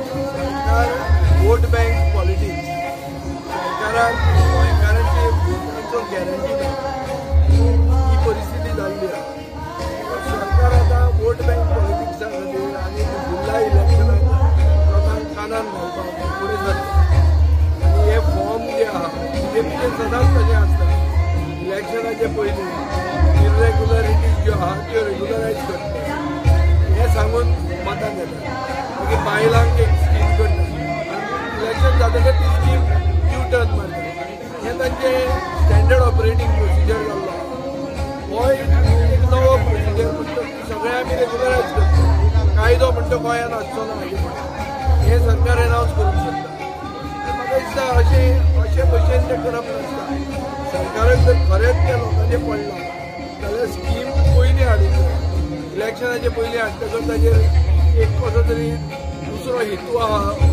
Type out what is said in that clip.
सरकार vote bank politics सरकारान गोंयकारांची वोटांचो गॅरंटी ना ही परिस्थिती जाल्ली आसा. सरकार आतां वोट बँक पॉलिटिक्सा खातीर आनी जिल्ला इलेक्शनाक लोकांक कानान घालपाक फुडें सरता. आनी हे फॉर्म जे आहा बीजेपीचे सदांच तशें आसता. इलेक्शनाचे पयलीं इरेग्युलरिटीज ज्यो आहा त्यो रेग्युलरायज करता हें सांगून मतां घेता. मागीर बायलांक एक स्कीम करता आनी इलेक्शन जातकीर ती स्कीम यू टर्न मारता. हें तांचें स्टँडर्ड ऑपरेटींग प्रोसिजर जाल्लो. हो एक नवो प्रोसिजर म्हणटा सगळे आमी रेग्युलरायज करता. कायदो म्हणटा गोंयांत आसचो ना हें सरकार एनावन्स करूंक शकता. म्हाका दिसता अशे भशेन तें करप नासता. सरकारान जर खरेंच त्या लोकांचेर पडला जाल्यार स्कीम पयलीं हाडूंक जाय. इलेक्शनाचे पयलीं हाडटकच ताजेर एक कसो तरी दुसरो हेतू आहा